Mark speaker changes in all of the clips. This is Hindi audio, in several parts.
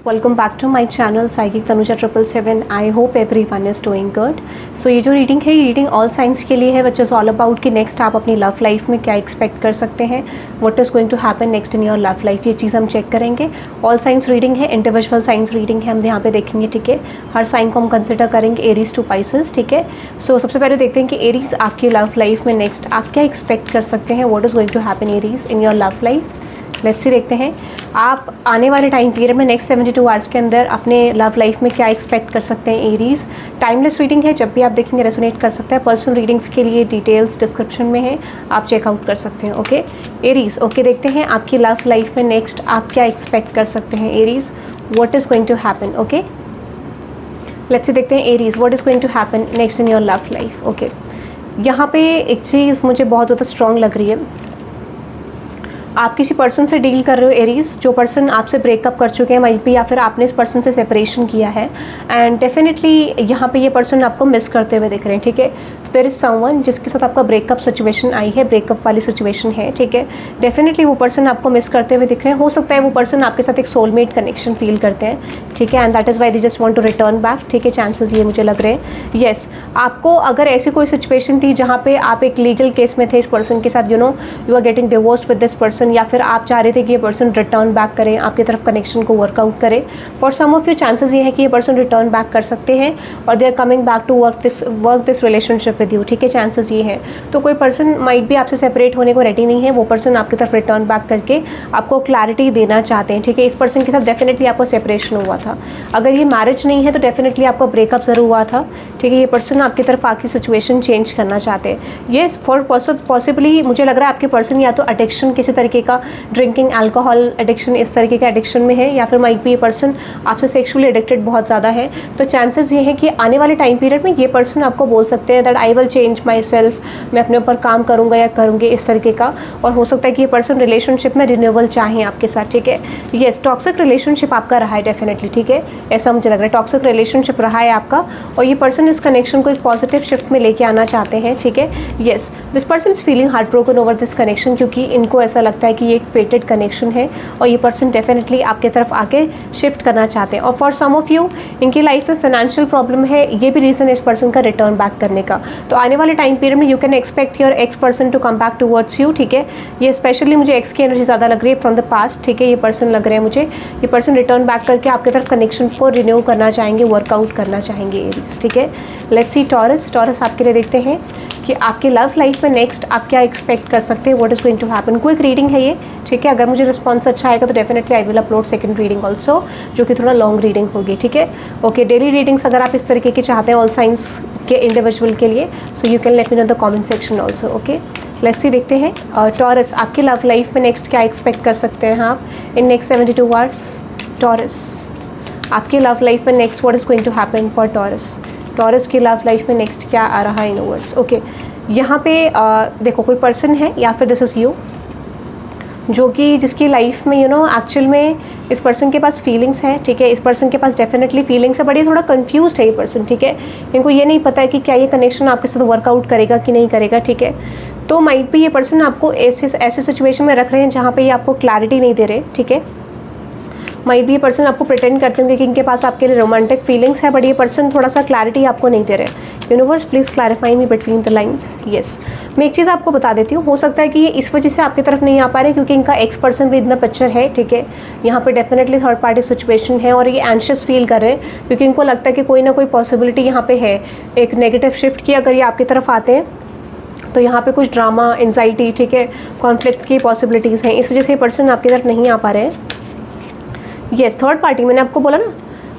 Speaker 1: Welcome back to my channel psychic Tanuja 777। I hope everyone is doing good. So ये जो रीडिंग है, ये रीडिंग ऑल साइंस के लिए है, विच इज़ ऑल अबाउट कि नेक्स्ट आप अपनी लव लाइफ में क्या एक्सपेक्ट कर सकते हैं, what is going to happen next in your love life, ये चीज़ हम चेक करेंगे। ऑल साइंस रीडिंग है, इंडिविजुअल साइंस रीडिंग है, हम यहाँ पे देखेंगे। ठीक है, हर साइन को हम कंसिडर करेंगे, एरीज टू पाइसेस। ठीक है, सो सबसे पहले देखते हैं कि एरीज आपकी लव लाइफ में नेक्स्ट आप क्या एक्सपेक्ट कर सकते हैं, what is going to happen Aries in your love life. Let's see, देखते हैं आप आने वाले टाइम पीरियड में नेक्स्ट 72 आवर्स के अंदर अपने लव लाइफ में क्या एक्सपेक्ट कर सकते हैं एरीज। टाइमलेस रीडिंग है, जब भी आप देखेंगे रेजोनेट कर सकता है। पर्सनल रीडिंग्स के लिए डिटेल्स डिस्क्रिप्शन में है, आप चेकआउट कर सकते हैं। ओके एरीज, ओके देखते हैं आपकी लव लाइफ में नेक्स्ट आप क्या एक्सपेक्ट कर सकते हैं Aries, what is going to happen. Okay let's see, देखते हैं Aries what is going to happen next in your love life. Okay यहाँ पे एक चीज़ मुझे बहुत ज़्यादा स्ट्रॉन्ग लग रही है। आप किसी पर्सन से डील कर रहे हो एरीज, जो पर्सन आपसे ब्रेकअप कर चुके हैं वहीं पे, या फिर आपने इस पर्सन से सेपरेशन किया है एंड डेफिनेटली यहाँ पे ये पर्सन आपको मिस करते हुए दिख रहे हैं। ठीक है, तो देयर इज समवन जिसके साथ आपका ब्रेकअप सिचुएशन आई है, ब्रेकअप वाली सिचुएशन है। ठीक है, डेफिनेटली वो पर्सन आपको मिस करते हुए दिख रहे हैं। हो सकता है वो पर्सन आपके साथ एक सोलमेट कनेक्शन फील करते हैं। ठीक है, and that is why they just want to return back. ठीक है, चांसेस ये मुझे लग रहे हैं। येस, आपको अगर ऐसी कोई सिचुएशन थी जहाँ पे आप एक लीगल केस में थे इस पर्सन के साथ, you are getting divorced with this person, या फिर आप चाह रहे थे कि ये पर्सन रिटर्न बैक करें, आपकी तरफ कनेक्शन को वर्कआउट करे, for some of you chances ये है कि ये पर्सन रिटर्न बैक कर सकते हैं और they are coming back to work this relationship with you. ठीक है, चांसेस ये है। तो कोई पर्सन माइट भी आपसे सेपरेट होने को रेडी नहीं है, वो पर्सन आपकी तरफ रिटर्न बैक करके आपको क्लैरिटी देना चाहते हैं। ठीक है, इस पर्सन के साथ डेफिनेटली आपको सेपरेशन हुआ था। अगर ये मैरिज नहीं है तो डेफिनेटली आपका ब्रेकअप जरूर हुआ था। ठीक है, ये पर्सन आपकी तरफ आके सिचुएशन चेंज करना चाहते हैं। येस, फॉर पॉसिबली मुझे लग रहा है आपके पर्सन या तो एडिक्शन, किसी तरीके का ड्रिंकिंग, अल्कोहल एडिक्शन, इस तरीके का एडिक्शन में है, या फिर माइट भी ये पर्सन आपसे सेक्सुअली एडिक्टेड बहुत ज़्यादा है। तो चांसेस ये है कि आने वाले टाइम पीरियड में ये पर्सन आपको बोल सकते हैं that I will change my self, मैं अपने ऊपर काम करूँगा या करूँगी, इस तरीके का। और हो सकता है कि ये पर्सन रिलेशनशिप में रिन्यूअल चाहें आपके साथ। ठीक है, येस, टॉक्सिक रिलेशनशिप आपका रहा है डेफिनेटली। ठीक है, ऐसा मुझे लग रहा है टॉक्सिक रिलेशनशिप रहा है आपका, और ये पर्सन इस कनेक्शन को एक पॉजिटिव शिफ्ट में लेके आना चाहते हैं। ठीक है, yes, this person is feeling heart broken over this connection, क्योंकि इनको ऐसा लगता है कि ये एक फेटेड कनेक्शन है और ये पर्सन डेफिनेटली आपके तरफ आके शिफ्ट करना चाहते हैं। और फॉर सम ऑफ यू इनकी लाइफ में फाइनेंशियल प्रॉब्लम है, ये भी रीज़न है इस पर्सन का रिटर्न बैक करने का। तो आने वाले टाइम पीरियड में you can expect your ex person to come back towards you. ठीक है, ये स्पेशली मुझे एक्स की एनर्जी ज़्यादा लग रही है फ्रॉम द पास्ट। ठीक है, ये पर्सन लग रहे हैं मुझे, ये पर्सन रिटर्न बैक करके आपकी तरफ कनेक्शन को रिन्यू करना चाहेंगे, वर्कआउट करना चाहेंगे एरीज। ठीक है, लेट्स सी टॉरस। टॉरस आपके लिए देखते हैं कि आपकी लव लाइफ में नेक्स्ट आप क्या एक्सपेक्ट कर सकते हैं, what is going to happen. Quick reading है ये। ठीक है, अगर मुझे रिस्पॉन्स अच्छा आएगा तो definitely I will upload second reading also, जो कि थोड़ा लॉन्ग रीडिंग होगी। ठीक है, ओके, डेली रीडिंग्स अगर आप इस तरीके की चाहते हैं ऑल साइंस के इंडिविजुअल के लिए, so you can let me know the comment section also. Okay let's see, देखते हैं टॉरस आपकी लव लाइफ में नेक्स्ट क्या एक्सपेक्ट कर सकते हैं आप इन नेक्स्ट 72 आवर्स। टॉरस आपकी लव लाइफ में next what is going to happen for Taurus. Taurus की लव लाइफ में नेक्स्ट क्या आ रहा है इन वर्ड्स। ओके, यहाँ पे देखो कोई पर्सन है या फिर दिस इज़ यू, जो कि जिसकी लाइफ में एक्चुअल में इस पर्सन के पास फीलिंग्स हैं। ठीक है, इस पर्सन के पास डेफिनेटली फीलिंग्स है, बट ये थोड़ा कंफ्यूज्ड है ये पर्सन। ठीक है, इनको ये नहीं पता है कि क्या ये कनेक्शन आपके साथ वर्कआउट करेगा कि नहीं करेगा। ठीक है, तो माइट भी ये पर्सन आपको ऐसे सिचुएशन में रख रहे हैं जहाँ पे ये आपको क्लैरिटी नहीं दे रहे। ठीक है, माइट भी ये पर्सन आपको प्रिटेंड करते होंगे कि इनके पास आपके लिए रोमांटिक फीलिंग्स है, बट ये पर्सन थोड़ा सा क्लैरिटी आपको नहीं दे रहे। Universe please clarify me between the lines. Yes, मैं एक चीज़ आपको बता देती हूँ, हो सकता है कि ये इस वजह से आपकी तरफ नहीं आ पा रहे क्योंकि इनका एक्स पर्सन भी इतना पिक्चर है। ठीक है, यहाँ पे डेफिनेटली थर्ड पार्टी सिचुएशन है और ये एंशियस फील कर रहे हैं क्योंकि इनको लगता है कि कोई ना कोई पॉसिबिलिटी यहाँ पे है एक नेगेटिव शिफ्ट की। अगर ये आपकी तरफ आते हैं तो यहाँ पे कुछ ड्रामा, एंजाइटी, ठीक है, कॉन्फ्लिक्ट की पॉसिबिलिटीज़ हैं, इस वजह से ये पर्सन आपकी तरफ नहीं आ पा रहे हैं। येस, थर्ड पार्टी मैंने आपको बोला ना,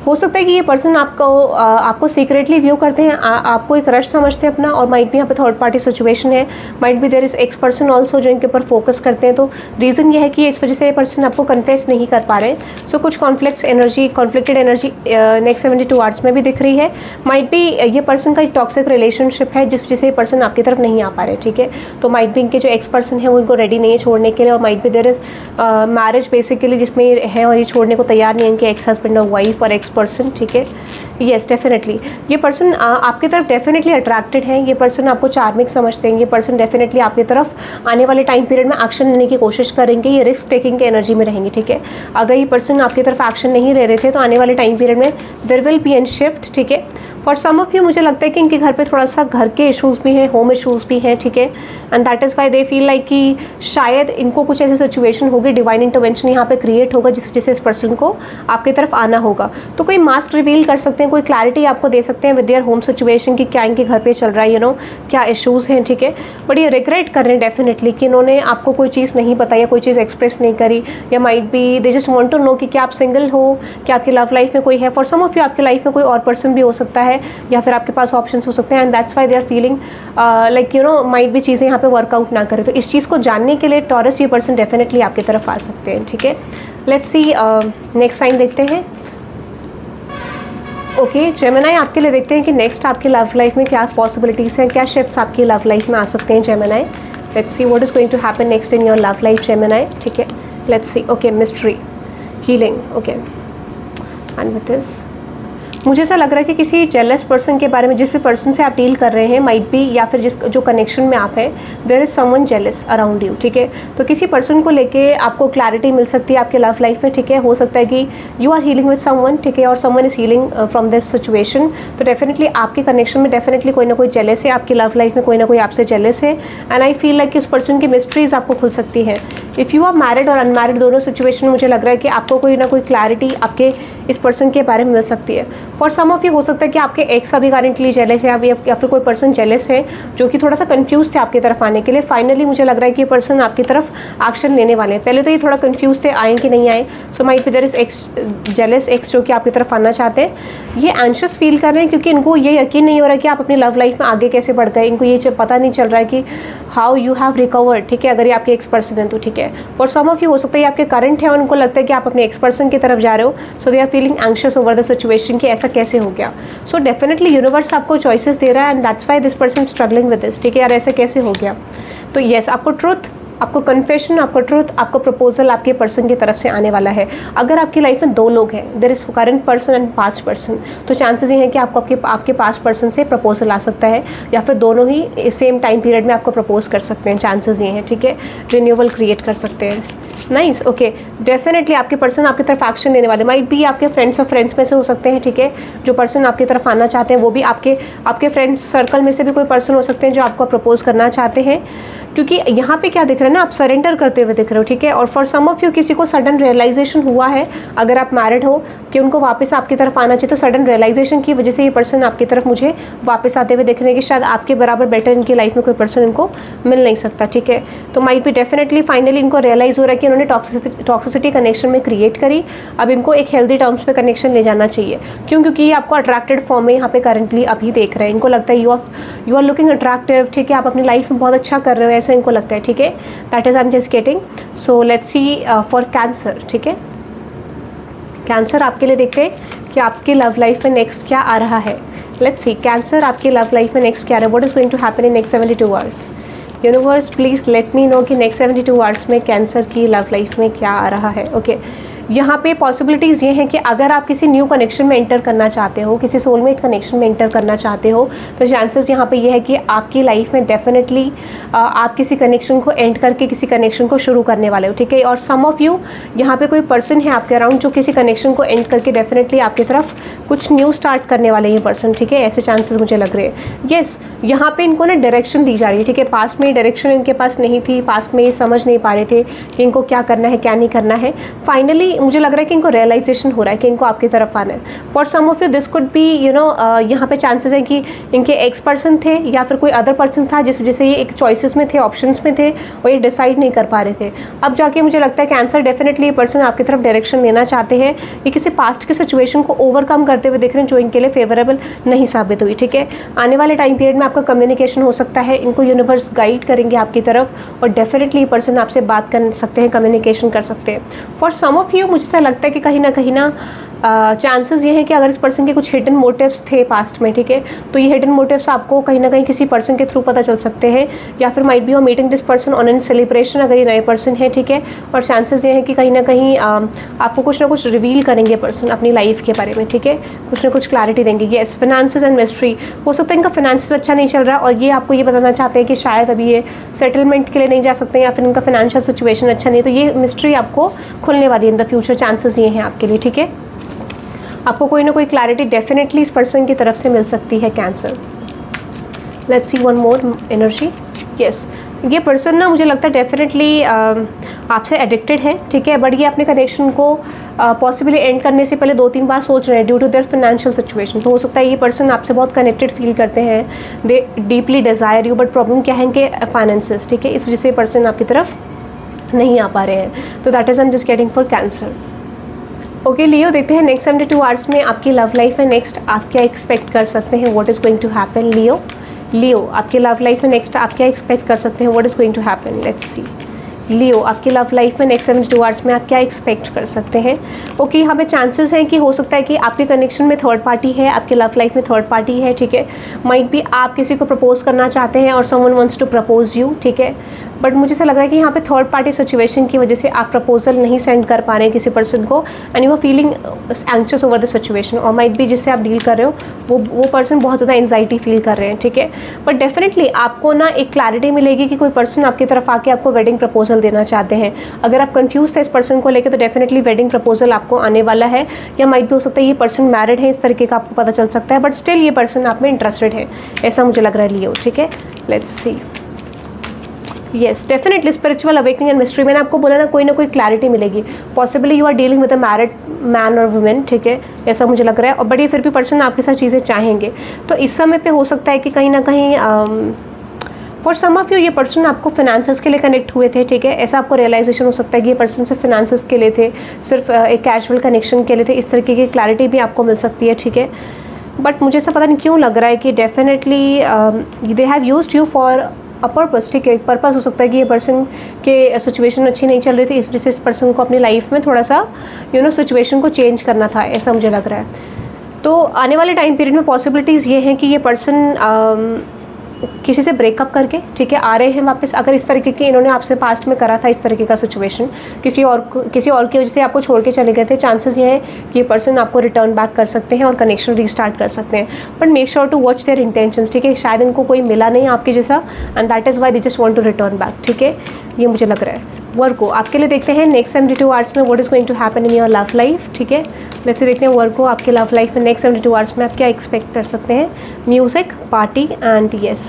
Speaker 1: हो सकता है कि ये पर्सन आपको सीक्रेटली व्यू करते हैं, आपको एक रश समझते हैं अपना, और माइट भी यहाँ पे थर्ड पार्टी सिचुएशन है। माइट भी there is ex person also जो इनके ऊपर फोकस करते हैं। तो रीज़न ये है कि इस वजह से ये पर्सन आपको कन्फेस नहीं कर पा रहे हैं। सो कुछ कॉन्फ्लिक्टेड एनर्जी नेक्स्ट 72 आवर्स में भी दिख रही है। माइट भी ये पर्सन का एक टॉक्सिक रिलेशनशिप है जिस वजह से ये पर्सन आपकी तरफ नहीं आ पा रहे। ठीक है, तो माइट भी इनके जो एक्स पर्सन है वो इनको रेडी नहीं है छोड़ने के लिए, और माइट भी देयर इज मैरिज बेसिकली जिसमें है और ये छोड़ने को तैयार नहीं है, इनके एक्स हस्बैंड और वाइफ और एक्स पर्सन। ठीक है, येस डेफिनेटली ये पर्सन आपकी तरफ डेफिनेटली अट्रैक्टेड है, ये पर्सन आपको चार्मिक समझते हैं, ये पर्सन डेफिनेटली आपकी तरफ आने वाले टाइम पीरियड में एक्शन लेने की कोशिश करेंगे, ये रिस्क टेकिंग की एनर्जी में रहेंगे, ठीक है। अगर ये पर्सन आपकी तरफ एक्शन नहीं ले रहे थे तो आने वाले टाइम पीरियड में there will be an shift, ठीक है। फॉर सम ऑफ यू मुझे लगता है कि इनके घर पे थोड़ा सा घर के इश्यूज़ भी हैं, होम इश्यूज़ भी हैं, ठीक है। And that is why they feel like कि शायद इनको कुछ ऐसी सिचुएशन होगी, डिवाइन इंटरवेंशन यहाँ पे क्रिएट होगा जिस वजह से इस पर्सन को आपकी तरफ आना होगा। तो कोई मास्क रिवील कर सकते हैं, कोई क्लैरिटी आपको दे सकते हैं विद देयर होम सिचुएशन कि क्या इनके घर पे चल रहा है, यू नो क्या इश्यूज़ हैं, ठीक है। बट ये रिग्रेट कर रहे हैं डेफिनेटली कि इन्होंने आपको कोई चीज़ नहीं बताई या कोई चीज़ एक्सप्रेस नहीं करी, या might be they just want to know कि क्या आप सिंगल हो, क्या आपकी लव लाइफ में कोई है। फॉर सम ऑफ यू आपकी लाइफ में कोई और पर्सन भी हो सकता है या फिर आपके पास ऑप्शंस हो सकते हैं, and that's why they are feeling like you know might भी चीज़ें यहाँ पे वर्कआउट ना करें। तो इस चीज़ को जानने के लिए टॉरस ये पर्सन डेफिनेटली आपकी तरफ आ सकते हैं, ठीक है। लेट्स सी नेक्स्ट साइन देखते हैं। ओके जेमिनी, आपके लिए देखते हैं कि नेक्स्ट आपकी लव लाइफ में क्या पॉसिबिलिटीज़ हैं, क्या शिफ्ट्स आपकी लव लाइफ में आ सकते हैं Gemini. Let's see what is going to happen next in your love life Gemini, ठीक है। Let's see. Okay mystery, healing, okay. And with this मुझे ऐसा लग रहा है कि किसी जेलस पर्सन के बारे में, जिस भी पर्सन से आप डील कर रहे हैं माइट बी, या फिर जिस जो कनेक्शन में आप हैं, there is someone jealous around you, ठीक है। तो किसी पर्सन को लेके आपको क्लैरिटी मिल सकती है आपके लव लाइफ में, ठीक है। हो सकता है कि you are healing with someone, ठीक है, और someone is healing from this situation. तो डेफिनेटली आपके कनेक्शन में डेफिनेटली कोई ना कोई जेलस है, आपकी लव लाइफ में कोई ना कोई आपसे जेलस है। एंड आई फील लाइक कि उस पर्सन की मिस्ट्रीज आपको खुल सकती है। इफ़ यू आर मैरिड और अनमैरिड दोनों सिचुएशन में मुझे लग रहा है कि आपको कोई ना कोई क्लैरिटी आपके इस पर्सन के बारे में मिल सकती है। फॉर सम ऑफ यू हो सकता है कि आपके एक्स अभी करेंटली जेलस है, या फिर कोई पर्सन जेलस है जो कि थोड़ा सा कंफ्यूज थे आपकी तरफ आने के लिए। फाइनली मुझे लग रहा है कि ये पर्सन आपकी तरफ एक्शन लेने वाले हैं। पहले तो ये थोड़ा कंफ्यूज थे आए कि नहीं आए, so might be there is ex jealous ex जो कि आपकी तरफ आना चाहते हैं। ये एंशियस फील कर रहे हैं क्योंकि इनको ये यकीन नहीं हो रहा कि आप अपनी लव लाइफ में आगे कैसे बढ़ गए। इनको ये पता नहीं चल रहा है कि हाउ यू हैव रिकवर्ड, ठीक है, अगर ये आपके एक्स पर्सन है तो, ठीक है। फॉर सम ऑफ यू हो सकता है ये आपके करंट है और उनको लगता है कि आप अपने एक्स पर्सन की तरफ जा रहे हो, so they are feeling anxious over the situation कि ऐसा कैसे हो गया। सो डेफिनेटली यूनिवर्स आपको चॉइसेस दे रहा है, and that's why this person struggling with this, ठीक है। यार ऐसे कैसे हो गया। तो येस, आपको ट्रुथ, आपको कन्फेशन, आपको ट्रुथ, आपको प्रपोजल आपके पर्सन की तरफ से आने वाला है। अगर आपकी लाइफ में दो लोग हैं, there is current person and past person, तो चांसेस ये हैं कि आपको आपके पास्ट पर्सन से प्रपोजल आ सकता है, या फिर दोनों ही सेम टाइम पीरियड में आपको प्रपोज कर सकते हैं। चांसेस ये हैं, ठीक है, रिन्यूअल क्रिएट कर सकते हैं। Nice, okay. डेफिनेटली आपके पर्सन आपकी तरफ एक्शन लेने वाले, माइट भी आपके फ्रेंड्स और फ्रेंड्स में से हो सकते हैं, ठीक है। जो पर्सन आपकी तरफ आना चाहते हैं वो भी आपके फ्रेंड्स सर्कल में से भी कोई पर्सन हो सकते हैं जो आपको प्रपोज करना चाहते हैं, क्योंकि यहाँ पे क्या दिख रहा है ना, आप सरेंडर करते हुए दिख रहे हो, ठीक है। और फॉर सम ऑफ यू किसी को सडन रियलाइजेशन हुआ है, अगर आप मैरिड हो, कि उनको वापस आपकी तरफ आना चाहिए, तो सडन रियलाइजेशन की वजह से ये पर्सन आपकी तरफ मुझे वापस आते हुए दिख रहे हैं कि शायद आपके बराबर बेटर इनकी लाइफ में कोई पर्सन इनको मिल नहीं सकता, ठीक है। तो माइट भी डेफिनेटली फाइनली इनको रियलाइज़ हो रहा है कि उन्होंने टॉक्सिसिटी कनेक्शन में क्रिएट करी, अब इनको एक हेल्दी टर्म्स पे कनेक्शन ले जाना चाहिए। क्यों? क्योंकि ये आपको अट्रैक्टेड फॉर्म में यहाँ पे करंटली अभी देख रहे हैं। इनको लगता है यू आर लुकिंग अट्रैक्टिव, ठीक है, आप अपनी लाइफ में बहुत अच्छा कर रहे हो, ऐसा इनको लगता है, ठीक है। That is I am just getting. So let's see for cancer, ठीक है। कैंसर आपके लिए देखते हैं कि आपकी लव लाइफ में नेक्स्ट क्या आ रहा है। लेट्स सी कैंसर आपकी लव लाइफ में नेक्स्ट क्या आ रहा है, what is going to happen in next 72 hours. Universe please let me know कि नेक्स्ट 72 आवर्स में कैंसर की लव लाइफ में क्या आ रहा है। ओके यहाँ पे पॉसिबिलिटीज़ ये हैं कि अगर आप किसी न्यू कनेक्शन में एंटर करना चाहते हो, किसी सोलमेट कनेक्शन में एंटर करना चाहते हो, तो चांसेस यहाँ पे ये है कि आपकी लाइफ में डेफिनेटली आप किसी कनेक्शन को एंड करके किसी कनेक्शन को शुरू करने वाले हो, ठीक है। और सम ऑफ यू यहाँ पे कोई पर्सन है आपके अराउंड जो किसी कनेक्शन को एंड करके डेफिनेटली आपकी तरफ कुछ न्यू स्टार्ट करने वाले ये पर्सन, ठीक है। ऐसे चांसेस मुझे लग रहे हैं। येस, यहाँ पे इनको ना डायरेक्शन दी जा रही है, ठीक है। पास्ट में डायरेक्शन इनके पास नहीं थी, पास्ट में ये समझ नहीं पा रहे थे कि इनको क्या करना है क्या नहीं करना है। फाइनली मुझे लग रहा है कि इनको रियलाइजेशन हो रहा है कि इनको आपकी तरफ आना है। For some of you this could be you know यहाँ पे चांसेस है कि इनके एक्स पर्सन थे या फिर कोई अदर पर्सन था जिस वजह से ये एक चॉइसेस में थे, ऑप्शंस में थे और ये डिसाइड नहीं कर पा रहे थे। अब जाके मुझे लगता है कैंसर डेफिनेटली ये पर्सन आपकी तरफ डायरेक्शन लेना चाहते हैं। ये किसी पास्ट की सिचुएशन को ओवरकम करते हुए दिख रहे हैं जो इनके लिए फेवरेबल नहीं साबित हुई, ठीक है। आने वाले टाइम पीरियड में आपका कम्युनिकेशन हो सकता है, इनको यूनिवर्स गाइड करेंगे आपकी तरफ और डेफिनेटली ये पर्सन आपसे बात कर सकते हैं, कम्युनिकेशन कर सकते हैं। फॉर सम ऑफ यू मुझे ऐसा लगता है कि कहीं ना चांसेस ये हैं कि अगर इस पर्सन के कुछ हिडन मोटिव्स थे पास्ट में, ठीक है, तो ये हिडन मोटिव्स आपको कहीं ना कहीं किसी पर्सन के थ्रू पता चल सकते हैं, या फिर might be you meeting this person on an celebration अगर ये नए पर्सन है, ठीक है। और चांसेस ये हैं कि कहीं ना कहीं आपको कुछ ना कुछ रिवील करेंगे पर्सन अपनी लाइफ के बारे में, ठीक है, कुछ ना कुछ क्लैरिटी देंगे। येस, फाइनेंसेस एंड मिस्ट्री, हो सकता है इनका फाइनेंसेस अच्छा नहीं चल रहा और ये आपको ये बताना चाहते हैं कि शायद अभी ये सेटलमेंट के लिए नहीं जा सकते या फिर इनका फाइनेंशियल सिचुएशन अच्छा नहीं, तो ये मिस्ट्री आपको खुलने वाली है इन द फ्यूचर। चांसेस ये हैं आपके लिए, ठीक है। आपको कोई ना कोई क्लैरिटी डेफिनेटली इस पर्सन की तरफ से मिल सकती है, cancer. Let's see one more energy. Yes, ये पर्सन ना मुझे लगता है डेफिनेटली आपसे एडिक्टेड है, ठीक है, बट ये अपने कनेक्शन को पॉसिबली एंड करने से पहले 2-3 बार सोच रहे हैं due to their financial situation. तो हो सकता है ये पर्सन आपसे बहुत कनेक्टेड फील करते हैं, they deeply desire you, but problem क्या है कि फाइनेंसेस, ठीक है, इस वजह से पर्सन आपकी तरफ नहीं आ पा रहे हैं। तो that is I am just getting for cancer. Okay Leo, देखते हैं नेक्स्ट 72 आवर्स में आपकी लव लाइफ में नेक्स्ट आप क्या एक्सपेक्ट कर सकते हैं, what is going to happen. Leo आपकी लव लाइफ में नेक्स्ट आप क्या एक्सपेक्ट कर सकते हैं, what is going to happen. Let's see. Leo आपकी लव लाइफ में नेक्स्ट 72 आवर्स में आप क्या एक्सपेक्ट कर सकते हैं। ओके, यहाँ पे चांसेस हैं कि हो सकता है कि आपके कनेक्शन में थर्ड पार्टी है, आपके लव लाइफ में थर्ड पार्टी है, ठीक है। माइट भी आप किसी को प्रपोज करना चाहते हैं और someone wants to propose you, ठीक है, बट मुझे ऐसा लग रहा है कि यहाँ पे थर्ड पार्टी सिचुएशन की वजह से आप प्रपोजल नहीं सेंड कर पा रहे हैं किसी पर्सन को, and you are feeling anxious over the situation, और माइट भी जिससे आप डील कर रहे हो वो पर्सन बहुत ज़्यादा एंजाइटी फील कर रहे हैं, ठीक है। बट डेफिनेटली आपको ना एक क्लैरिटी मिलेगी कि कोई पर्सन आपकी तरफ आके आपको वेडिंग प्रपोजल देना चाहते हैं। अगर आप कंफ्यूज थे इस पर्सन को लेकर तो डेफिनेटली वेडिंग प्रपोजल आपको आने वाला है, या माइट भी हो सकता है ये पर्सन मैरिड है, इस तरीके का आपको पता चल सकता है, बट स्टिल ये पर्सन आप में इंटरेस्टेड है, ऐसा मुझे लग रहा है लियो, ठीक है। Let's see. Yes, definitely spiritual awakening and mystery, मैंने आपको बोला ना कोई क्लैरिटी मिलेगी। Possibly you are dealing with a married man और वुमेन, ठीक है, ऐसा मुझे लग रहा है। और बट ये फिर भी पर्सन आपके साथ चीज़ें चाहेंगे, तो इस समय पे हो सकता है कि कहीं ना कहीं फॉर सम ऑफ यू ये पर्सन आपको फाइनेंसेस के लिए कनेक्ट हुए थे, ठीक है, ऐसा आपको रियलाइजेशन हो सकता है कि ये पर्सन सिर्फ फाइनेंसेस के लिए थे, सिर्फ एक कैजुअल कनेक्शन के लिए थे, इस तरीके की क्लैरिटी भी आपको मिल सकती है, ठीक है। बट मुझे ऐसा पता नहीं क्यों लग रहा है कि definitely they have used you for a purpose, ठीक है, एक पर्पस हो सकता है कि ये पर्सन के सिचुएशन अच्छी नहीं चल रही थी, इस वजह से इस पर्सन को अपनी लाइफ में थोड़ा सा सिचुएशन को चेंज करना था, ऐसा मुझे लग रहा है। तो आने वाले टाइम पीरियड में पॉसिबिलिटीज़ ये हैं कि ये पर्सन किसी से ब्रेकअप करके, ठीक है, आ रहे हैं वापस। अगर इस तरीके की इन्होंने आपसे पास्ट में करा था इस तरीके का सिचुएशन, किसी और की वजह से आपको छोड़ के चले गए थे, चांसेस ये हैं कि ये पर्सन आपको रिटर्न बैक कर सकते हैं और कनेक्शन रीस्टार्ट कर सकते हैं, but make sure to watch their intentions, ठीक है। शायद इनको कोई मिला नहीं आपके जैसा and that is why they just want to return back, ठीक है, ये मुझे लग रहा है। वर्क को आपके लिए देखते हैं नेक्स्ट 72 आवर्स में what is going to happen in your love life, ठीक है। लेट्स देखते हैं वर्क को आपके लव लाइफ में नेक्स्ट 72 आवर्स में आप क्या एक्सपेक्ट कर सकते हैं। म्यूजिक, पार्टी एंड येस,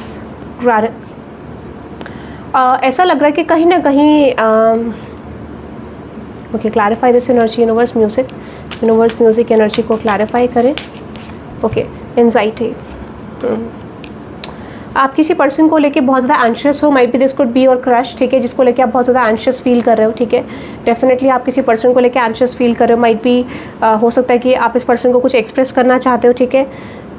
Speaker 1: ऐसा लग रहा है कि कहीं ना कहीं okay, clarify this energy universe music energy को क्लैरिफाई करें। ओके, एंजाइटी, आप किसी पर्सन को लेके बहुत ज़्यादा एंशियस हो, might be this could be your crush, ठीक है, जिसको लेके आप बहुत ज़्यादा एंशियस फील कर रहे हो, ठीक है। डेफिनेटली आप किसी पर्सन को लेके एंशियस फील कर रहे हो, माइट बी हो सकता है कि आप इस पर्सन को कुछ एक्सप्रेस करना चाहते हो, ठीक है।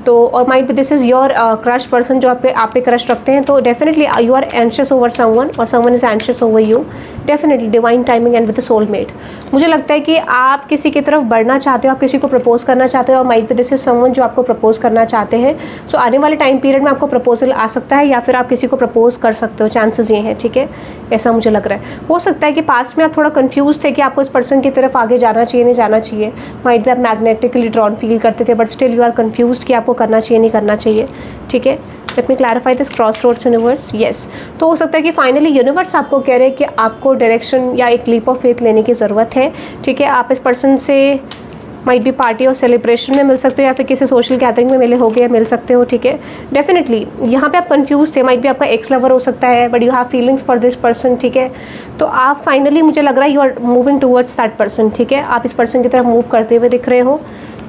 Speaker 1: तो और might be this is your crush person जो आप पे क्रश रखते हैं, तो definitely you are anxious over someone और someone is anxious over you, definitely divine timing and with soulmate. मुझे लगता है कि आप किसी की तरफ बढ़ना चाहते हो, आप किसी को प्रपोज करना चाहते हो और might be this is someone जो आपको प्रपोज करना चाहते हैं। सो आने वाले टाइम पीरियड में आपको प्रपोजल आ सकता है या फिर आप किसी को प्रपोज कर सकते हो, चांसेस ये हैं, ठीक है, ऐसा मुझे लग रहा है। हो सकता है कि पास्ट में आप थोड़ा कंफ्यूज थे कि आपको इस पर्सन की तरफ आगे जाना चाहिए नहीं जाना चाहिए, माइट बी आप मैग्नेटिकली ड्रॉन फील करते थे, but still you are confuse कि आपको करना चाहिए नहीं करना चाहिए, ठीक है। Let me clarify this crossroads universe. Yes, तो हो सकता है कि फाइनली यूनिवर्स आपको कह रहे हैं कि आपको डायरेक्शन या एक लीप ऑफ फेथ लेने की ज़रूरत है, ठीक है। आप इस पर्सन से माइट बी पार्टी और सेलिब्रेशन में मिल सकते हो या फिर किसी सोशल गैदरिंग में मिले होगे या मिल सकते हो, ठीक है। डेफिनेटली यहाँ पे आप कंफ्यूज थे, माइट बी आपका एक्स लवर हो सकता है, but you have feelings for this person, ठीक है। तो आप फाइनली मुझे लग रहा है you are moving towards that person, ठीक है, आप इस पर्सन की तरफ मूव करते हुए दिख रहे हो,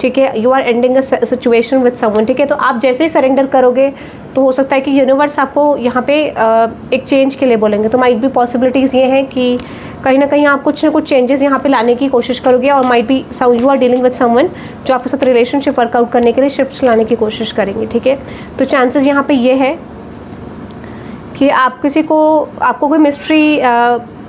Speaker 1: ठीक है। You are ending a situation with someone, ठीक है। तो आप जैसे ही सरेंडर करोगे तो हो सकता है कि यूनिवर्स आपको यहाँ पे एक चेंज के लिए बोलेंगे, तो माइट बी पॉसिबिलिटीज़ ये हैं कि कहीं ना कहीं आप कुछ ना कुछ चेंजेस यहाँ पे लाने की कोशिश करोगे और might be you are dealing with someone जो आपके साथ रिलेशनशिप वर्कआउट करने के लिए शिफ्ट्स लाने की कोशिश करेंगे, ठीक है। तो चांसेस यहाँ पे ये है कि आप आपको कोई मिस्ट्री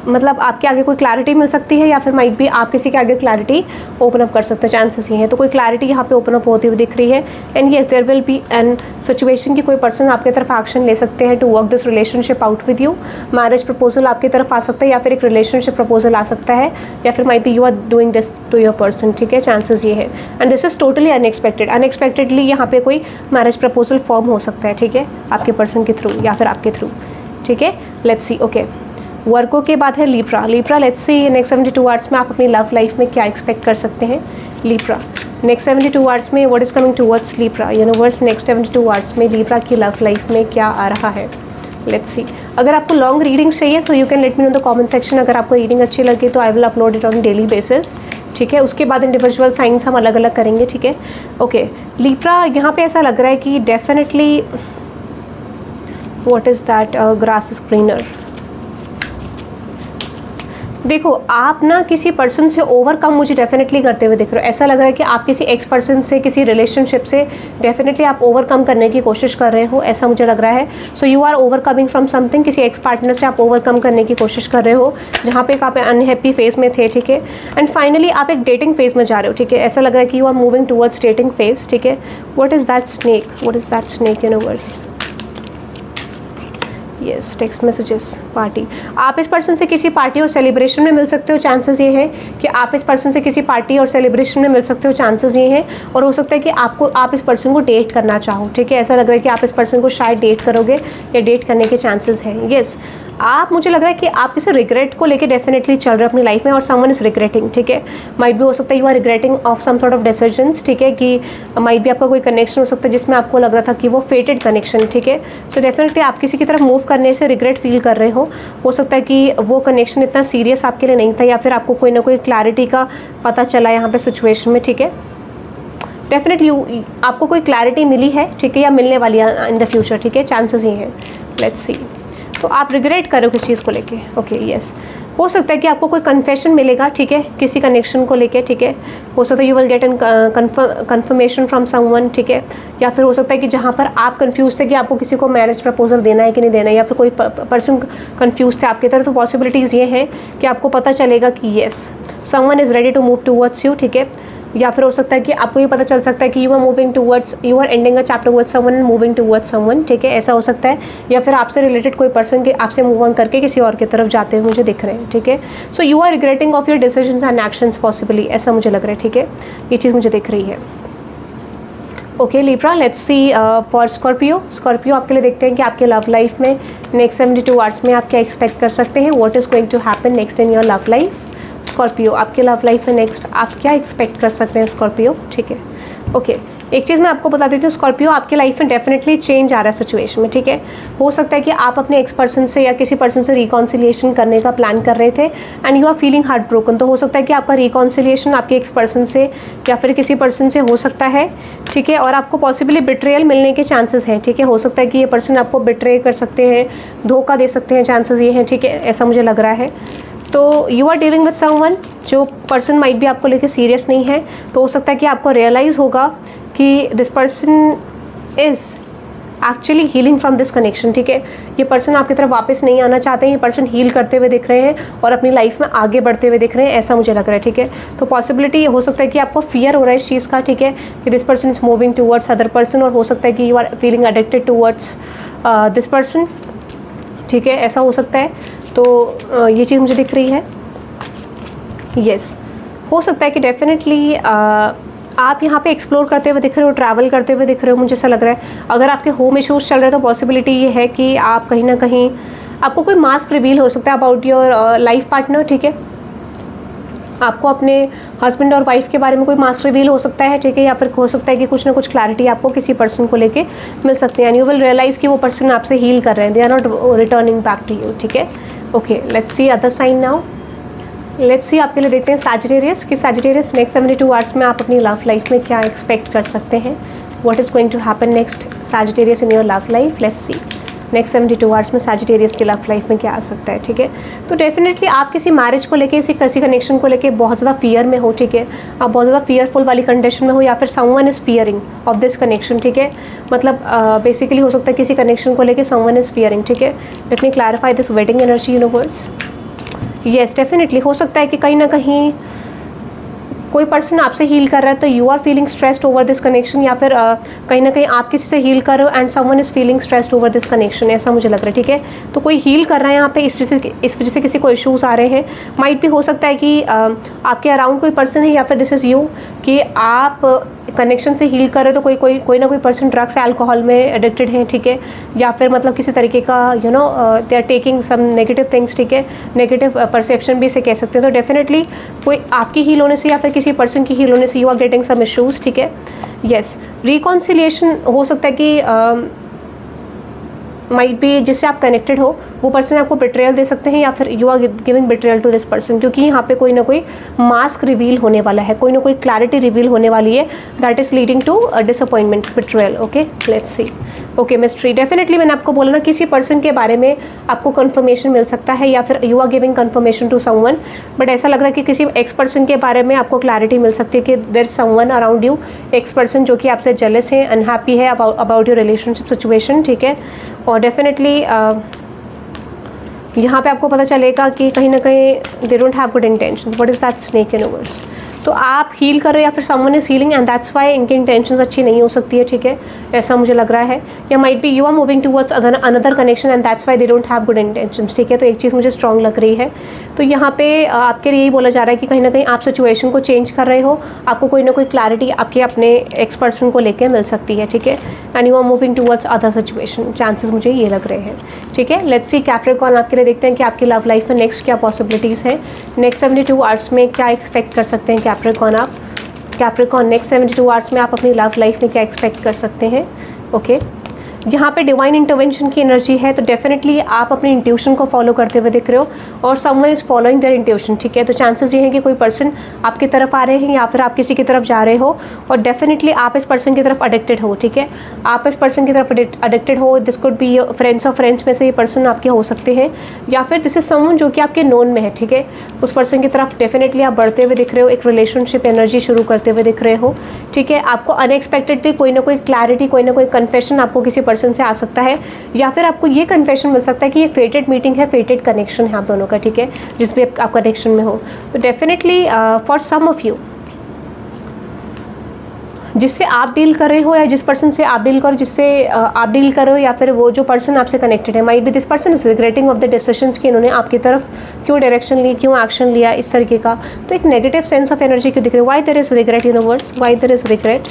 Speaker 1: मतलब आपके आगे कोई क्लैरिटी मिल सकती है, या फिर माइट भी आप किसी के आगे क्लैरिटी ओपन अप कर सकते हैं, चांसेस ही हैं। तो कोई क्लैरिटी यहाँ पे ओपन अप होती हुई दिख रही है। And yes there will be an situation कि कोई पर्सन आपकी तरफ एक्शन ले सकते हैं to work this relationship out with you. Marriage proposal आपकी तरफ आ सकता है, या फिर एक रिलेशनशिप प्रपोजल आ सकता है, या फिर might be you are doing this to your person, ठीक है, चांसेस ये है। And this is totally unexpected, unexpectedly यहाँ पे कोई मैरिज प्रपोजल फॉर्म हो सकता है, ठीक है, आपके पर्सन के थ्रू या फिर आपके थ्रू, ठीक है। लेट्स सी, ओके, वर्को के बाद है Libra. Libra, let's see next 72 hours में आप अपनी लव लाइफ में क्या एक्सपेक्ट कर सकते हैं। लीब्रा, नेक्स्ट 72 आवर्स में what is coming towards Libra. Universe next 72 hours में लीब्रा की लव लाइफ में क्या आ रहा है। लेट्स सी, अगर आपको लॉन्ग रीडिंग्स चाहिए तो you can let me know the comment section. अगर आपको रीडिंग अच्छी लगे तो I will upload it on daily basis, ठीक है। उसके बाद इंडिविजुअल साइंस हम अलग अलग करेंगे, ठीक है। ओके, लीब्रा, यहाँ पे ऐसा लग रहा है कि definitely what is that, grass is greener. देखो, आप ना किसी पर्सन से ओवरकम मुझे डेफिनेटली करते हुए दिख रहे हो। ऐसा लग रहा है कि आप किसी एक्स पर्सन से, किसी रिलेशनशिप से डेफिनेटली आप ओवरकम करने की कोशिश कर रहे हो, ऐसा मुझे लग रहा है। So you are overcoming from something, किसी एक्स पार्टनर से आप ओवरकम करने की कोशिश कर रहे हो, जहाँ पे आप अनहैप्पी फेज में थे, ठीक है। एंड फाइनली आप एक डेटिंग फेज में जा रहे हो, ठीक है। ऐसा लग रहा है कि you are moving towards dating phase, ठीक है। What is that snake, what is that snake universe. Yes, text messages, party. आप इस पर्सन से किसी पार्टी और सेलिब्रेशन में मिल सकते हो, चांसेस ये है कि आप इस पर्सन से किसी पार्टी और सेलिब्रेशन में मिल सकते हो, चांसेस ये हैं। और हो सकता है कि आप इस पर्सन को डेट करना चाहो, ठीक है। ऐसा लग रहा है कि आप इस पर्सन को शायद डेट करोगे या डेट करने के चांसेस हैं। यस, आप, मुझे लग रहा है कि आप किसी रिग्रेट को लेके डेफिनेटली चल रहे हो अपनी लाइफ में, और समवन इज रिग्रेटिंग, ठीक है। माइट भी हो सकता है you are regretting of some sort of decisions, ठीक है, कि माइट भी आपका कोई कनेक्शन हो सकता है जिसमें आपको लग रहा था कि वो फेटेड कनेक्शन, ठीक है। तो डेफिनेटली आप किसी की तरफ मूव करने से रिग्रेट फील कर रहे हो सकता है कि वो कनेक्शन इतना सीरियस आपके लिए नहीं था, या फिर आपको कोई ना कोई क्लैरिटी का पता चला यहाँ पे सिचुएशन में, ठीक है। डेफिनेटली आपको कोई क्लैरिटी मिली है, ठीक है, या मिलने वाली है इन द फ्यूचर, ठीक है, चांसेस ये हैं। लेट्स सी, तो आप रिग्रेट करो किस चीज़ को लेके। ओके, यस, हो सकता है कि आपको कोई कन्फेशन मिलेगा, ठीक है, किसी कनेक्शन को लेके, ठीक है। हो सकता है you will get an conformation from someone, ठीक है। या फिर हो सकता है कि जहाँ पर आप कंफ्यूज थे कि आपको किसी को मैरिज प्रपोजल देना है कि नहीं देना है, या फिर कोई पर्सन कंफ्यूज थे आपकी तरफ, तो पॉसिबिलिटीज़ ये हैं कि आपको पता चलेगा कि yes someone is ready to move towards you, ठीक है। या फिर हो सकता है कि आपको ये पता चल सकता है कि you are moving towards, you are ending a chapter with someone and moving towards someone, ठीक है, ऐसा हो सकता है। या फिर आपसे रिलेटेड कोई पर्सन के आपसे मूव ऑन करके किसी और की तरफ जाते हुए मुझे दिख रहे हैं, ठीक है। So you are regretting of your decisions and actions possibly, ऐसा मुझे लग रहा है, ठीक है, ये चीज़ मुझे दिख रही है। Okay Libra, let's see for Scorpio. Scorpio, आपके लिए देखते हैं कि आपके लव लाइफ में नेक्स्ट 72 आवर्स में आप क्या एक्सपेक्ट कर सकते हैं। What is going to happen next in your love life. Scorpio, आपके लव लाइफ में नेक्स्ट आप क्या एक्सपेक्ट कर सकते हैं स्कॉर्पियो, ठीक है। ओके, एक चीज़ मैं आपको बता देती हूँ, स्कॉर्पियो आपके लाइफ में डेफिनेटली चेंज आ रहा है सिचुएशन में, ठीक है। हो सकता है कि आप अपने एक्स पर्सन से या किसी पर्सन से रिकॉन्सिलिएशन करने का प्लान कर रहे थे and you are feeling heart broken. तो हो सकता है कि आपका रिकॉन्सिलिएशन आपके एक्स पर्सन से या फिर किसी पर्सन से हो सकता है, ठीक है। और आपको पॉसिबली बिट्रेयल मिलने के चांसेस हैं, ठीक है। हो सकता है कि ये पर्सन आपको बिट्रे कर सकते हैं, धोखा दे सकते हैं, चांसेस ये हैं, ठीक है, ऐसा मुझे लग रहा है। तो you are dealing with someone, जो पर्सन माइट भी आपको लेके सीरियस नहीं है। तो हो सकता है कि आपको रियलाइज़ होगा कि this person is actually healing from this connection, ठीक है। ये पर्सन आपकी तरफ वापस नहीं आना चाहते हैं, ये पर्सन हील करते हुए दिख रहे हैं और अपनी लाइफ में आगे बढ़ते हुए दिख रहे हैं, ऐसा मुझे लग रहा है, ठीक है। तो पॉसिबिलिटी हो सकता है कि आपको फियर हो रहा है इस चीज़ का, ठीक है, कि this person is moving towards other person, और हो सकता है कि you are feeling addicted towards this person, ठीक है, ऐसा हो सकता है। तो ये चीज़ मुझे दिख रही है। यस, हो सकता है कि डेफिनेटली आप यहाँ पे एक्सप्लोर करते हुए दिख रहे हो, ट्रैवल करते हुए दिख रहे हो, मुझे ऐसा लग रहा है। अगर आपके होम इश्यूज़ चल रहे हैं तो पॉसिबिलिटी ये है कि आप कहीं ना कहीं आपको कोई मास्क रिवील हो सकता है अबाउट योर लाइफ पार्टनर, ठीक है। आपको अपने हस्बैंड और वाइफ के बारे में कोई मास्क रिवील हो सकता है, ठीक है। या फिर हो सकता है कि कुछ ना कुछ क्लैरिटी आपको किसी पर्सन को लेके मिल सकती है एंड यू विल रियलाइज़ कि वो पर्सन आपसे हील कर रहे हैं, they are not returning back to you, ठीक है। Okay, let's see other sign now. Let's see आपके लिए देखते हैं सैजिटेरियस, कि सैजिटेरियस नेक्स्ट 72 आवर्स में आप अपनी लव लाइफ में क्या एक्सपेक्ट कर सकते हैं। What is going to happen next Sagittarius in your love life. Let's see next 72 hours में सैजिटेरियस की लव लाइफ में क्या आ सकता है, ठीक है। तो डेफिनेटली आप किसी मैरिज को लेके, किसी कनेक्शन को लेके बहुत ज़्यादा फियर में हो, ठीक है। आप बहुत ज़्यादा फियरफुल वाली कंडीशन में हो, या फिर someone is fearing of this connection, ठीक है। मतलब बेसिकली हो सकता है किसी कनेक्शन को लेके समवन इज़ फियरिंग, ठीक है। Let me clarify this wedding energy universe. Yes definitely हो सकता है कि कहीं ना कहीं कोई पर्सन आपसे हील कर रहा है तो you are feeling stressed over this connection, या फिर कहीं ना कहीं आप किसी से हील कर रहे हो and someone is feeling stressed over this connection, ऐसा मुझे लग रहा है। ठीक है, तो कोई हील कर रहा है यहाँ पे, इस वजह से किसी को इश्यूज आ रहे हैं। माइट भी हो सकता है कि आपके अराउंड कोई पर्सन है, या फिर दिस इज़ यू कि आप कनेक्शन से हील कर रहे हो, तो कोई ना कोई पर्सन ड्रग्स अल्कोहल में एडिक्टेड है। ठीक है, या फिर मतलब किसी तरीके का they are taking some negative things. ठीक है, नेगेटिव परसेप्शन भी इसे कह सकते हैं। तो डेफिनेटली कोई आपकी हील होने से या फिर किसी पर्सन की हील होने से you are getting some issues. ठीक है, यस रिकॉन्सिलिएशन हो सकता है कि माइट बी जिससे आप कनेक्टेड हो वो पर्सन आपको बिट्रेयल दे सकते हैं, या फिर you are giving betrayal to this person, क्योंकि यहाँ पे कोई ना कोई मास्क रिवील होने वाला है, कोई ना कोई क्लैरिटी रिवील होने वाली है that is leading to disappointment, betrayal. Okay, let's see. Okay mystery, definitely मैंने आपको बोला ना किसी पर्सन के बारे में आपको कंफर्मेशन मिल सकता है, या फिर you are giving confirmation to someone, but ऐसा लग रहा है कि किसी एक्स पर्सन के बारे में आपको क्लैरिटी मिल सकती है कि there is someone around you, ex person जो कि आपसे जेलस है, अनहैप्पी है अबाउट योर रिलेशनशिप सिचुएशन। ठीक है, और डेफिनेटली यहाँ पे आपको पता चलेगा कि कहीं ना कहीं दे don't have good intention. What is that snake universe? तो आप हील कर रहे हो या फिर someone is healing and that's Y इनकी इंटेंशंस अच्छी नहीं हो सकती है। ठीक है, ऐसा मुझे लग रहा है, या might be you are moving towards another connection and that's why they don't have good intentions. ठीक है, तो एक चीज़ मुझे स्ट्रॉन्ग लग रही है। तो यहाँ पे आपके लिए यही बोला जा रहा है कि कहीं ना कहीं आप सिचुएशन को चेंज कर रहे हो, आपको कोई ना कोई क्लैरिटी आपके अपने एक्स पर्सन को लेकर मिल सकती है। ठीक है, and you are moving towards other situation, chances मुझे ये लग रहे हैं। ठीक है, लेट्स सी कैप्रिकॉर्न आपके लिए देखते हैं कि आपकी लव लाइफ में नेक्स्ट क्या पॉसिबिलिटीज़ है। नेक्स्ट 72 आवर्स में क्या एक्सपेक्ट कर सकते हैं कैप्रिकॉर्न आप? कैप्रिकॉर्न नेक्स्ट 72 आवर्स में आप अपनी लव लाइफ में क्या एक्सपेक्ट कर सकते हैं? ओके, यहाँ पे डिवाइन इंटरवेंशन की एनर्जी है, तो डेफिनेटली आप अपनी इंट्यूशन को फॉलो करते हुए दिख रहे हो और someone is following their intuition. ठीक है, तो चांसेस ये हैं कि कोई पर्सन आपकी तरफ आ रहे हैं या फिर आप किसी की तरफ जा रहे हो, और डेफिनेटली आप इस पर्सन की तरफ अडिक्टेड हो। ठीक है, आप इस पर्सन की तरफ अडिक्टेड हो, this could be friends of friends में से ये पर्सन आपके हो सकते हैं, या फिर दिस इज समवन जो कि आपके नोन में है। ठीक है, उस पर्सन की तरफ डेफिनेटली आप बढ़ते हुए दिख रहे हो, एक रिलेशनशिप एनर्जी शुरू करते हुए दिख रहे हो। ठीक है, आपको अनएक्सपेक्टेडली कोई ना कोई क्लैरिटी, कोई ना कोई कन्फेशन आपको किसी पर्सन से आ सकता है, या फिर आपको ये कन्फेशन मिल सकता है कि ये फेटेड मीटिंग है, फेटेड कनेक्शन है आप दोनों का। ठीक है, जिस भी आप कनेक्शन में हो, तो definitely for some of you जिससे आप डील कर रहे हो, या जिस पर्सन से आप डील करो, जिससे आप डील कर रहे हो, या फिर वो जो पर्सन आपसे कनेक्टेड है, might be this person is regretting of the decisions कि इन्होंने आपकी तरफ क्यों डायरेक्शन ली, क्यों एक्शन लिया, इस तरीके का। तो एक नेगेटिव सेंस ऑफ एनर्जी क्यों दिख रही है? Why there is regret universe? Why there is regret?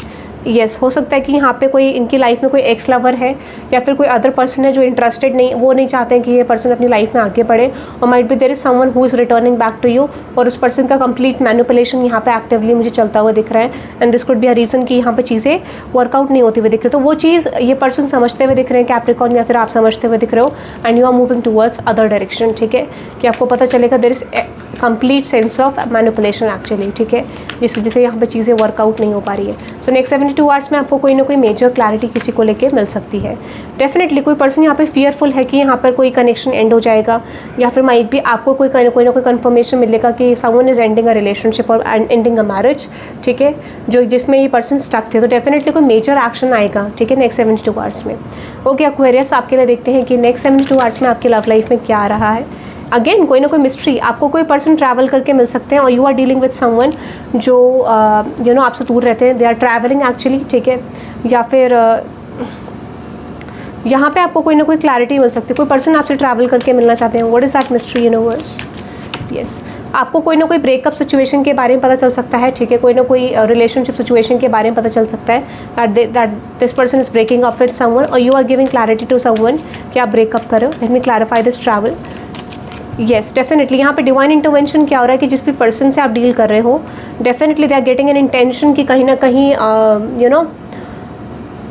Speaker 1: Yes, हो सकता है कि यहाँ पे कोई इनकी लाइफ में कोई एक्स लवर है, या फिर कोई अदर पर्सन है जो इंटरेस्टेड नहीं, वो नहीं चाहते हैं कि ये पर्सन अपनी लाइफ में आगे बढ़े, और might be there is someone who is returning back to you, और उस पर्सन का कंप्लीट मैनिपुलेशन यहाँ पे एक्टिवली मुझे चलता हुआ दिख रहा है, and this could be a reason कि यहाँ पे चीज़ें वर्कआउट नहीं होती हुई दिख रही। तो वो चीज़ ये पर्सन समझते हुए दिख रहे हैं कैप्रिकॉर्न, या फिर आप समझते हुए दिख रहे हो, and you are moving towards other direction. ठीक है, कि आपको पता चलेगा there is complete sense of manipulation actually. ठीक है, जिस वजह से यहाँ पे चीज़ें वर्कआउट नहीं हो पा रही है। तो नेक्स्ट 72 आवर्स में आपको कोई ना कोई मेजर क्लैरिटी किसी को लेके मिल सकती है। डेफिनेटली कोई पर्सन यहाँ पे फियरफुल है कि यहाँ पर कोई कनेक्शन एंड हो जाएगा, या फिर माइट भी आपको कोई ना कोई कन्फर्मेशन मिलेगा कि someone is ending a relationship और एंडिंग अ मैरिज। ठीक है, जो जिसमें ये पर्सन स्टक थे, तो डेफिनेटली कोई मेजर एक्शन आएगा। ठीक है, नेक्स्ट 72 आवर्स में। ओके एक्वेरियस, आपके लिए देखते हैं कि नेक्स्ट 72 आवर्स में आपकी लव लाइफ में क्या आ रहा है। अगेन कोई ना कोई मिस्ट्री, आपको कोई पर्सन ट्रैवल करके मिल सकते हैं, और you are dealing with someone जो आपसे दूर रहते हैं, दे आर ट्रैवलिंग एक्चुअली। ठीक है, या फिर यहाँ पे आपको कोई ना कोई क्लैरिटी मिल सकती है, कोई पर्सन आपसे ट्रैवल करके मिलना चाहते हैं। What is that mystery universe? Yes, आपको कोई ना कोई ब्रेकअप सिचुएशन के बारे में पता चल सकता है। ठीक है, कोई ना कोई रिलेशनशिप सिचुएशन के बारे में पता चल सकता है that this person is breaking up with someone, और you are giving clarity to someone कि आप ब्रेकअप करो। Let me clarify this travel. Yes, definitely यहाँ पे डिवाइन इंटरवेंशन क्या हो रहा है कि जिस भी पर्सन से आप डील कर रहे हो, definitely they are getting an intention कि कहीं ना कहीं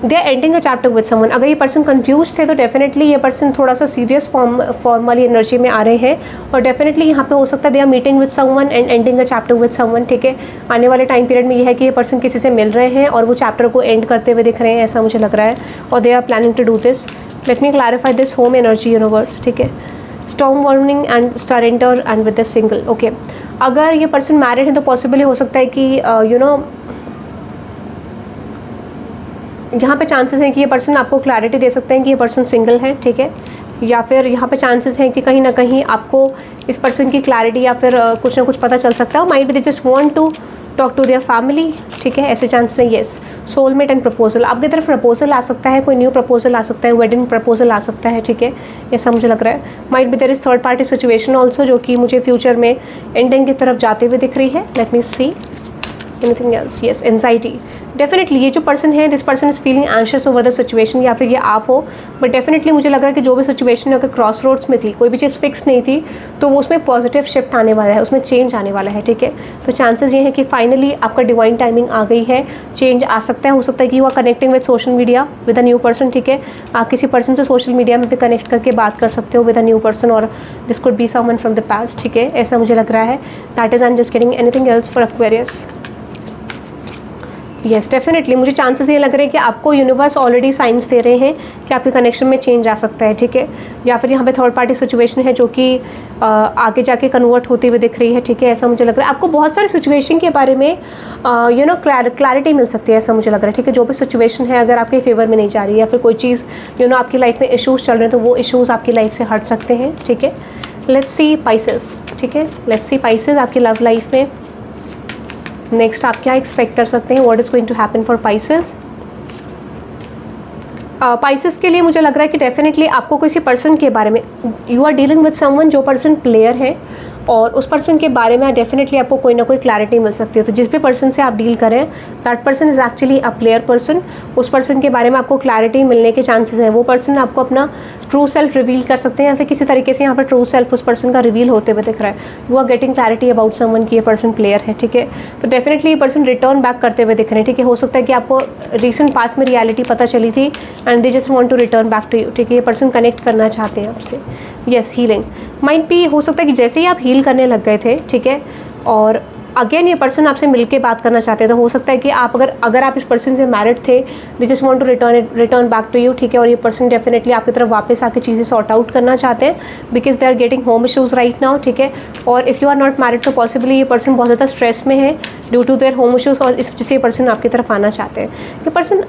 Speaker 1: they are ending a chapter with someone. अगर ये पर्सन कंफ्यूज थे, तो डेफिनेटली ये पर्सन थोड़ा सा सीरियस फॉर्म वाली एनर्जी में आ रहे हैं, और डेफिनेटली यहाँ पे हो सकता है they are meeting with someone and ending a chapter with someone. ठीक है, आने वाले टाइम पीरियड में ये है कि ये पर्सन किसी से मिल रहे हैं और वो चैप्टर को एंड करते हुए दिख रहे हैं, ऐसा मुझे लग रहा है, और they are planning to do this. Let me clarify this home energy universe. ठीक है, storm warning and surrender and with the single. Okay, अगर ये पर्सन मैरिड है तो पॉसिबली हो सकता है कि यहाँ पे चांसेस हैं कि ये पर्सन आपको क्लैरिटी दे सकते हैं कि ये पर्सन सिंगल है। ठीक है, या फिर यहाँ पे चांसेस हैं कि कहीं ना कहीं आपको इस पर्सन की क्लैरिटी या फिर कुछ ना कुछ पता चल सकता है। Might be they just want to talk to their family, ठीक है, ऐसे चांसेस हैं। येस, सोलमेट एंड प्रपोजल, आपकी तरफ प्रपोजल आ सकता है, कोई न्यू प्रपोजल आ सकता है, वेडिंग प्रपोजल आ सकता है, ठीक है, ऐसा मुझे लग रहा है। Might be there is third party situation also, जो कि मुझे फ्यूचर में एंडिंग की तरफ जाते हुए दिख रही है। लेट मी see anything else. Yes, anxiety, definitely ये जो पर्सन है, this person is feeling anxious over the situation, या फिर ये आप हो, बट डेफिनेटली मुझे लग रहा है कि जो भी सिचुएशन अगर क्रॉस रोड्स में थी, कोई भी चीज़ फिक्स नहीं थी, तो वो उसमें पॉजिटिव शिफ्ट आने वाला है, उसमें चेंज आने वाला है, ठीक है। तो चांसेस ये है कि फाइनली आपका डिवाइन टाइमिंग आ गई है, चेंज आ सकता है। हो सकता है कि you are connecting with social media with a new person, ठीक है, आप किसी पर्सन से सोशल मीडिया में भी कनेक्ट करके बात कर सकते हो विद अ न्यू पर्सन, और this could be someone from the past, ठीक है, ऐसा मुझे लग रहा है। That is I am just getting anything else for Aquarius. Yes, definitely मुझे चांसेस ये लग रहे हैं कि आपको यूनिवर्स ऑलरेडी साइंस दे रहे हैं कि आपके कनेक्शन में चेंज आ सकता है, ठीक है, या फिर यहाँ पे थर्ड पार्टी सिचुएशन है जो कि आगे जाके कन्वर्ट होती हुई दिख रही है, ठीक है, ऐसा मुझे लग रहा है। आपको बहुत सारे सिचुएशन के बारे में क्लैरिटी मिल सकती है, ऐसा मुझे लग रहा है, ठीक है। जो भी सिचुएशन है अगर आपके फेवर में नहीं जा रही है, या फिर कोई चीज़ आपकी लाइफ में इशूज़ चल रहे हैं, तो वो इशूज़ आपकी लाइफ से हट सकते हैं, ठीक है। लेट्स सी पाइसेस, ठीक है, लेट्स सी पाइसेस, आपकी लव लाइफ में नेक्स्ट आप क्या एक्सपेक्ट कर सकते हैं, what is going to happen for Pisces. Pisces के लिए मुझे लग रहा है कि डेफिनेटली आपको किसी पर्सन के बारे में, you are dealing with someone जो पर्सन प्लेयर है, और उस पर्सन के बारे में डेफिनेटली आपको कोई ना कोई क्लैरिटी मिल सकती है। तो जिस भी पर्सन से आप डील करें, that person is actually a player person, उस पर्सन के बारे में आपको क्लैरिटी मिलने के चांसेस हैं। वो पर्सन आपको अपना ट्रू सेल्फ रिवील कर सकते हैं, या फिर किसी तरीके से यहाँ पर ट्रू सेल्फ उस पर्सन का रिवील होते हुए दिख रहा है। You are getting clarity about someone कि ये पर्सन प्लेयर है, ठीक है। तो डेफिनेटली ये पर्सन रिटर्न बैक करते हुए दिख रहे हैं, ठीक है। हो सकता है कि आपको रिसेंट पास्ट में रियलिटी पता चली थी and they just want to return back to you, ठीक है। ये पर्सन कनेक्ट करना चाहते हैं आपसे। येस, हीलिंग माइट भी हो सकता है कि जैसे ही आप हील करने लग गए थे, ठीक है, और अगेन ये पर्सन आपसे मिलके बात करना चाहते हैं, तो हो सकता है कि आप अगर आप इस पर्सन से मैरिड थे, they just want to return back to you, ठीक है। और ये पर्सन डेफिनेटली आपकी तरफ वापस आके चीज़ें सॉर्ट आउट करना चाहते हैं, because they are getting home issues right now, ठीक है। और if you are not married, तो पॉसिबली ये पर्सन बहुत ज़्यादा स्ट्रेस में है due to their home issues, और इस वजह से ये पर्सन आपकी तरफ आना चाहते हैं। ये पर्सन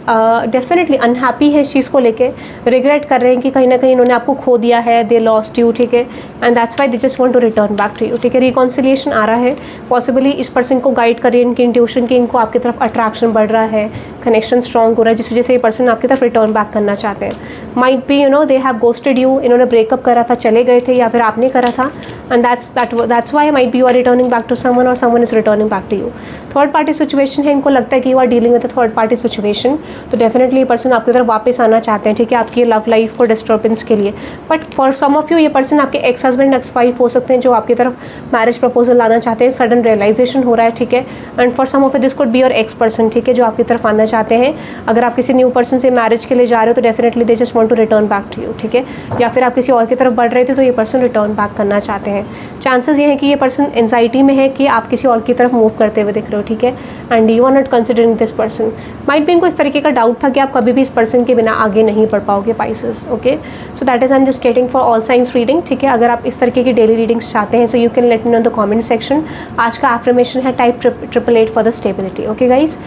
Speaker 1: डेफिनेटली अनहैप्पी है इस चीज़ को लेके, रिग्रेट कर रहे हैं कि कहीं ना कहीं इन्होंने आपको खो दिया है, दे लॉस्ट यू, ठीक है, and that's why they just want to return back to you, ठीक है। रिकॉन्सिलिएशन आ रहा है, पॉसिबली इस पर्सन को गाइड करिए, इनकी इंट्यूशन की, इनको आपकी तरफ अट्रैक्शन बढ़ रहा है, कनेक्शन स्ट्रॉन्ग हो रहा है, जिस वजह से ये पर्सन आपकी तरफ रिटर्न बैक करना चाहते हैं। Might be they have ghosted you, इन्होंने ब्रेकअप करा था, चले गए थे, या फिर आपने करा था, and that's why might be you are returning back to someone, और someone is returning back to you. Third party situation है, इनको लगता है कि you are dealing with third party situation, तो डेफिनेटली ये पर्सन आपकी तरफ वापस आना चाहते हैं, ठीक है, आपकी लव लाइफ को डिस्टर्बेंस के लिए। But for some of you ये पर्सन आपके एक्स हस्बैंड, एक्स वाइफ हो सकते हैं, जो आपकी तरफ मैरिज प्रपोजल लाना चाहते हैं, सडन रियलाइजेशन हो रहा है, ठीक है। And for some of this could be your ex person, ठीक है, जो आपकी तरफ आना चाहते हैं। अगर आप किसी न्यू पर्सन से मैरिज के लिए जा रहे हो, तो definitely they just want to return back to you, ठीक है। या फिर आप किसी और की तरफ बढ़ रहे थे, तो ये पर्सन रिटर्न बैक करना चाहते हैं। चांसेस ये है कि ये पर्सन एंजाइटी में है कि आप किसी और की तरफ मूव करते हुए दिख रहे हो, ठीक है, and you are not considering this person. Might भी इनको इस तरीके का डाउट था कि आप कभी भी इस पर्सन के बिना आगे नहीं बढ़ पाओगे, Pisces, okay. So that is I am just getting for all science reading, ठीक है। अगर आप इस तरीके की डेली रीडिंग्स चाहते हैं, सो you can let me no in the comment section. आज का एफर्मेशन है type 888 for the stability, okay guys,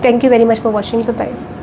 Speaker 1: thank you very much for watching, bye bye।